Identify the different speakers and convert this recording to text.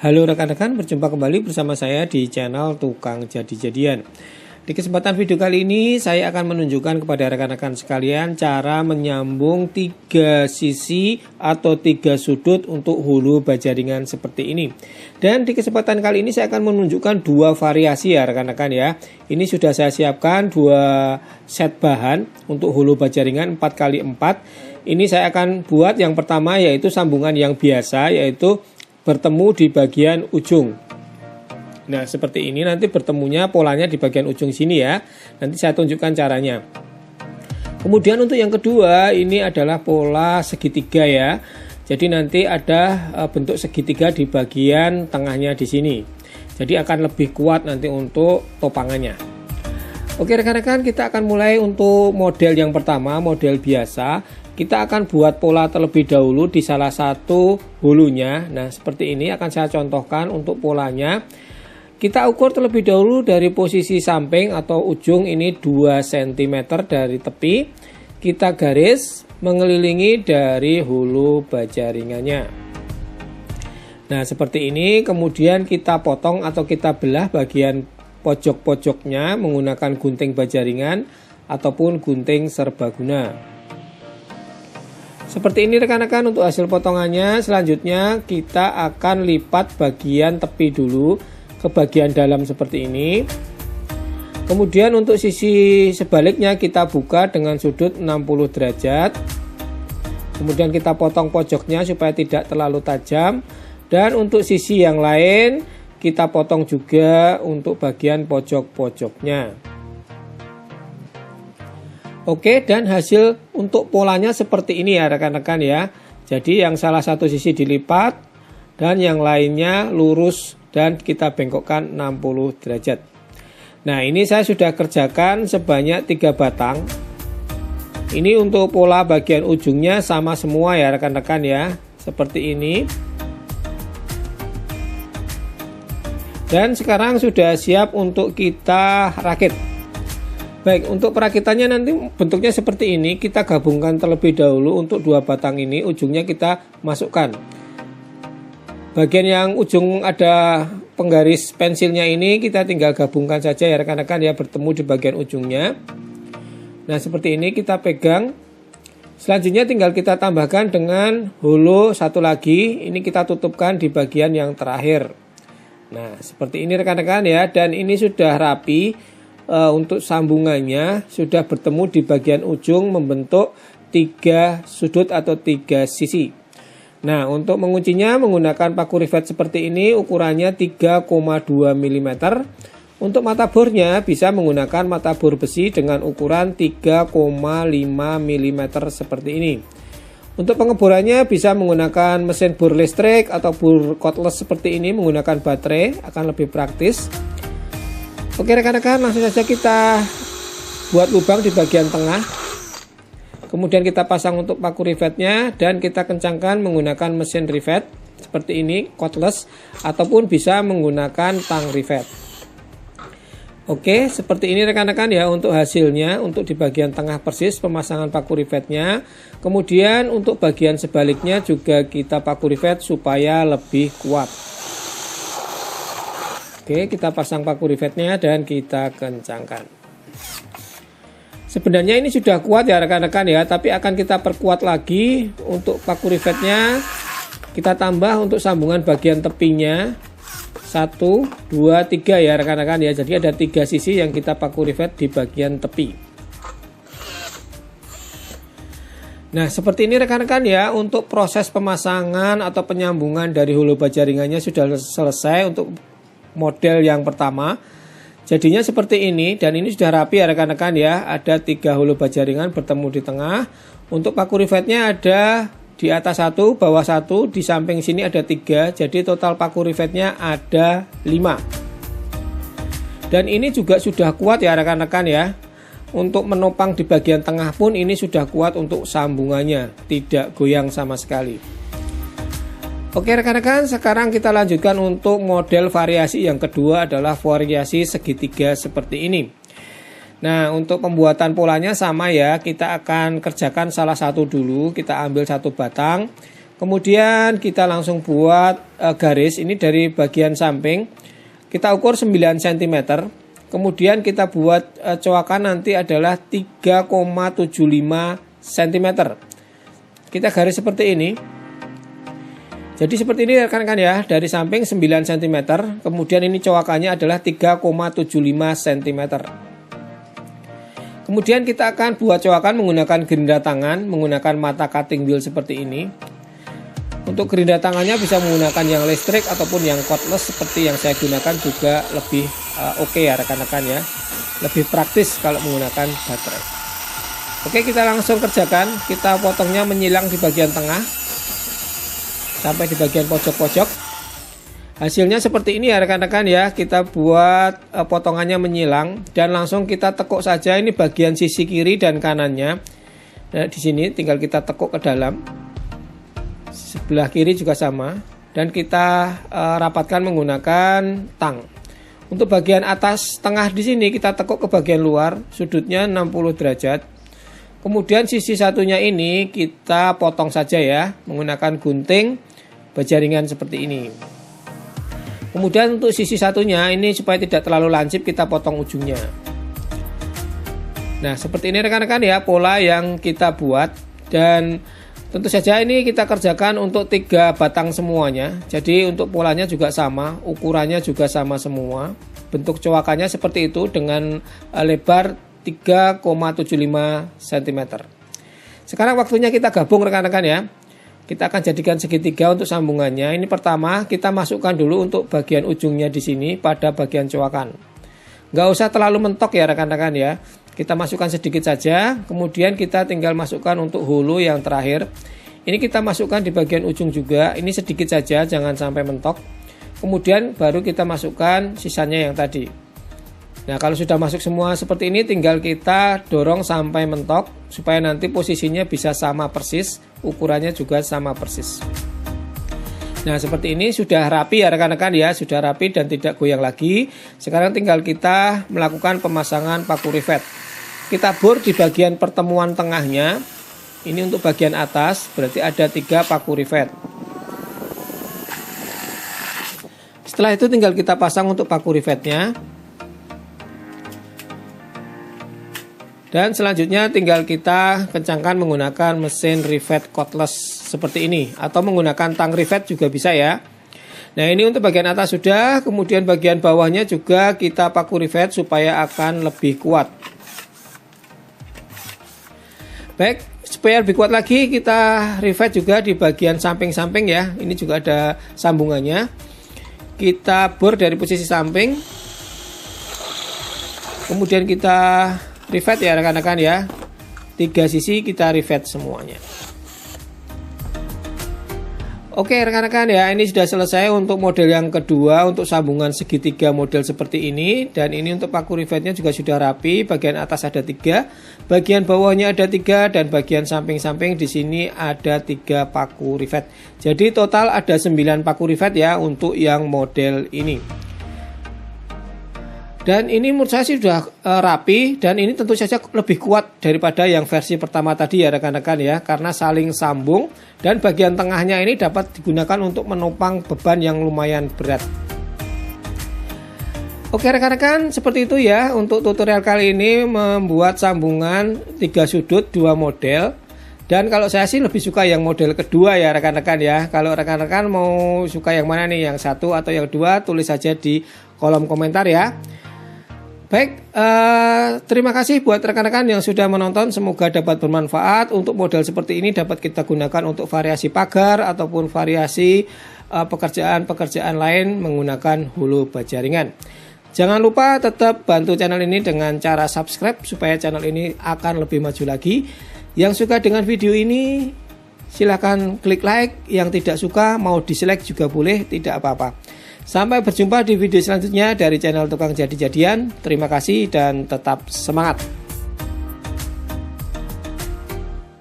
Speaker 1: Halo rekan-rekan, berjumpa kembali bersama saya di channel Tukang Jadi-Jadian. Di kesempatan video kali ini saya akan menunjukkan kepada rekan-rekan sekalian cara menyambung 3 sisi atau 3 sudut untuk hulu bajaringan seperti ini. Dan di kesempatan kali ini saya akan menunjukkan 2 variasi ya rekan-rekan ya. Ini sudah saya siapkan 2 set bahan untuk hulu bajaringan 4x4. Ini saya akan buat yang pertama yaitu sambungan yang biasa, yaitu bertemu di bagian ujung. Nah seperti ini, nanti bertemunya polanya di bagian ujung sini ya. Nanti saya tunjukkan caranya. Kemudian untuk yang kedua, ini adalah pola segitiga ya. Jadi nanti ada bentuk segitiga di bagian tengahnya di sini. Jadi akan lebih kuat nanti untuk topangannya. Oke rekan-rekan, kita akan mulai untuk model yang pertama, model biasa. Kita akan buat pola terlebih dahulu di salah satu hulunya. Nah seperti ini akan saya contohkan untuk polanya. Kita ukur terlebih dahulu dari posisi samping atau ujung ini 2 cm dari tepi. Kita garis mengelilingi dari hulu bajaringannya. Nah seperti ini, kemudian kita potong atau kita belah bagian pojok-pojoknya menggunakan gunting bajaringan ataupun gunting serbaguna. Seperti ini rekan-rekan untuk hasil potongannya. Selanjutnya kita akan lipat bagian tepi dulu ke bagian dalam seperti ini. Kemudian untuk sisi sebaliknya kita buka dengan sudut 60 derajat. Kemudian kita potong pojoknya supaya tidak terlalu tajam. Dan untuk sisi yang lain kita potong juga untuk bagian pojok-pojoknya. Oke, dan hasil untuk polanya seperti ini ya rekan-rekan ya. Jadi yang salah satu sisi dilipat dan yang lainnya lurus dan kita bengkokkan 60 derajat. Nah ini saya sudah kerjakan sebanyak 3 batang. Ini untuk pola bagian ujungnya sama semua ya rekan-rekan ya. Seperti ini. Dan sekarang sudah siap untuk kita rakit. Baik, untuk perakitannya nanti bentuknya seperti ini. Kita gabungkan terlebih dahulu untuk 2 batang ini, ujungnya kita masukkan. Bagian yang ujung ada penggaris pensilnya ini kita tinggal gabungkan saja ya rekan-rekan ya, bertemu di bagian ujungnya. Nah seperti ini kita pegang. Selanjutnya tinggal kita tambahkan dengan hulu satu lagi. Ini kita tutupkan di bagian yang terakhir. Nah seperti ini rekan-rekan ya, dan ini sudah rapi. Untuk sambungannya sudah bertemu di bagian ujung membentuk 3 sudut atau 3 sisi. Nah untuk menguncinya menggunakan paku rivet seperti ini, ukurannya 3,2 mm. Untuk mata bornya bisa menggunakan mata bor besi dengan ukuran 3,5 mm seperti ini. Untuk pengeborannya bisa menggunakan mesin bor listrik atau bor cordless seperti ini menggunakan baterai, akan lebih praktis. Oke rekan-rekan, langsung saja kita buat lubang di bagian tengah. Kemudian kita pasang untuk paku rivetnya dan kita kencangkan menggunakan mesin rivet seperti ini, cordless, ataupun bisa menggunakan tang rivet. Oke, seperti ini rekan-rekan ya untuk hasilnya. Untuk di bagian tengah persis pemasangan paku rivetnya. Kemudian untuk bagian sebaliknya juga kita paku rivet supaya lebih kuat. Oke, kita pasang paku rivetnya dan kita kencangkan. Sebenarnya ini sudah kuat ya rekan-rekan ya, tapi akan kita perkuat lagi untuk paku rivetnya. Kita tambah untuk sambungan bagian tepinya 1, 2, 3 ya rekan-rekan ya. Jadi ada 3 sisi yang kita paku rivet di bagian tepi. Nah seperti ini rekan-rekan ya, untuk proses pemasangan atau penyambungan dari hulu bajaringannya sudah selesai untuk model yang pertama. Jadinya seperti ini, dan ini sudah rapi ya rekan-rekan ya. Ada 3 hulu bajaringan bertemu di tengah. Untuk paku rivetnya ada di atas 1, bawah 1, di samping sini ada 3. Jadi total paku rivetnya ada 5. Dan ini juga sudah kuat ya rekan-rekan ya. Untuk menopang di bagian tengah pun ini sudah kuat untuk sambungannya, tidak goyang sama sekali. Oke rekan-rekan, sekarang kita lanjutkan untuk model variasi yang kedua, adalah variasi segitiga seperti ini. Nah untuk pembuatan polanya sama ya, kita akan kerjakan salah satu dulu. Kita ambil 1 batang, Kemudian kita langsung buat garis ini dari bagian samping. Kita ukur 9 cm. Kemudian kita buat coakan nanti adalah 3,75 cm. Kita garis seperti ini. Jadi seperti ini rekan-rekan ya, dari samping 9 cm, kemudian ini coakannya adalah 3,75 cm. Kemudian kita akan buat coakan menggunakan gerinda tangan, menggunakan mata cutting wheel seperti ini. Untuk gerinda tangannya bisa menggunakan yang listrik ataupun yang cordless seperti yang saya gunakan juga lebih oke ya rekan-rekan ya. Lebih praktis kalau menggunakan baterai. Oke, kita langsung kerjakan. Kita potongnya menyilang di bagian tengah sampai di bagian pojok-pojok. Hasilnya seperti ini ya rekan-rekan ya. Kita buat potongannya menyilang dan langsung kita tekuk saja ini bagian sisi kiri dan kanannya. Nah, di sini tinggal kita tekuk ke dalam. Sebelah kiri juga sama dan kita rapatkan menggunakan tang. Untuk bagian atas tengah di sini kita tekuk ke bagian luar, sudutnya 60 derajat. Kemudian sisi satunya ini kita potong saja ya menggunakan gunting berjaringan seperti ini. Kemudian untuk sisi satunya ini supaya tidak terlalu lancip kita potong ujungnya. Nah, seperti ini rekan-rekan ya pola yang kita buat, dan tentu saja ini kita kerjakan untuk 3 batang semuanya. Jadi untuk polanya juga sama, ukurannya juga sama semua. Bentuk coakannya seperti itu dengan lebar 3,75 cm. Sekarang waktunya kita gabung rekan-rekan ya. Kita akan jadikan segitiga untuk sambungannya. Ini pertama kita masukkan dulu untuk bagian ujungnya di sini pada bagian coakan. Nggak usah terlalu mentok ya rekan-rekan ya. Kita masukkan sedikit saja. Kemudian kita tinggal masukkan untuk hulu yang terakhir. Ini kita masukkan di bagian ujung juga. Ini sedikit saja, jangan sampai mentok. Kemudian baru kita masukkan sisanya yang tadi. Nah, kalau sudah masuk semua seperti ini tinggal kita dorong sampai mentok supaya nanti posisinya bisa sama persis, ukurannya juga sama persis. Nah, seperti ini sudah rapi ya rekan-rekan ya, sudah rapi dan tidak goyang lagi. Sekarang tinggal kita melakukan pemasangan paku rivet. Kita bor di bagian pertemuan tengahnya. Ini untuk bagian atas, berarti ada 3 paku rivet. Setelah itu tinggal kita pasang untuk paku rivetnya. Dan selanjutnya tinggal kita kencangkan menggunakan mesin rivet cordless seperti ini. Atau menggunakan tang rivet juga bisa ya. Nah, ini untuk bagian atas sudah. Kemudian bagian bawahnya juga kita paku rivet supaya akan lebih kuat. Baik, supaya lebih kuat lagi kita rivet juga di bagian samping-samping ya. Ini juga ada sambungannya. Kita bor dari posisi samping. Kemudian kita rivet ya rekan-rekan ya. 3 sisi kita rivet semuanya. Oke rekan-rekan ya, ini sudah selesai untuk model yang kedua untuk sambungan segitiga model seperti ini. Dan ini untuk paku rivetnya juga sudah rapi. Bagian atas ada 3, bagian bawahnya ada 3, dan bagian samping-samping di sini ada 3 paku rivet. Jadi total ada 9 paku rivet ya untuk yang model ini. Dan ini menurut saya sih sudah rapi, dan ini tentu saja lebih kuat daripada yang versi pertama tadi ya rekan-rekan ya, karena saling sambung dan bagian tengahnya ini dapat digunakan untuk menopang beban yang lumayan berat. Oke rekan-rekan, seperti itu ya untuk tutorial kali ini membuat sambungan 3 sudut 2 model. Dan kalau saya sih lebih suka yang model kedua ya rekan-rekan ya. Kalau rekan-rekan mau suka yang mana nih, yang 1 atau yang 2, tulis saja di kolom komentar ya. Baik, terima kasih buat rekan-rekan yang sudah menonton. Semoga dapat bermanfaat. Untuk model seperti ini dapat kita gunakan untuk variasi pagar ataupun variasi pekerjaan-pekerjaan lain menggunakan hulu bajaringan. Jangan lupa tetap bantu channel ini dengan cara subscribe supaya channel ini akan lebih maju lagi. Yang suka dengan video ini silahkan klik like. Yang tidak suka mau dislike juga boleh, tidak apa-apa. Sampai berjumpa di video selanjutnya dari channel Tukang Jadi-Jadian. Terima kasih dan tetap semangat.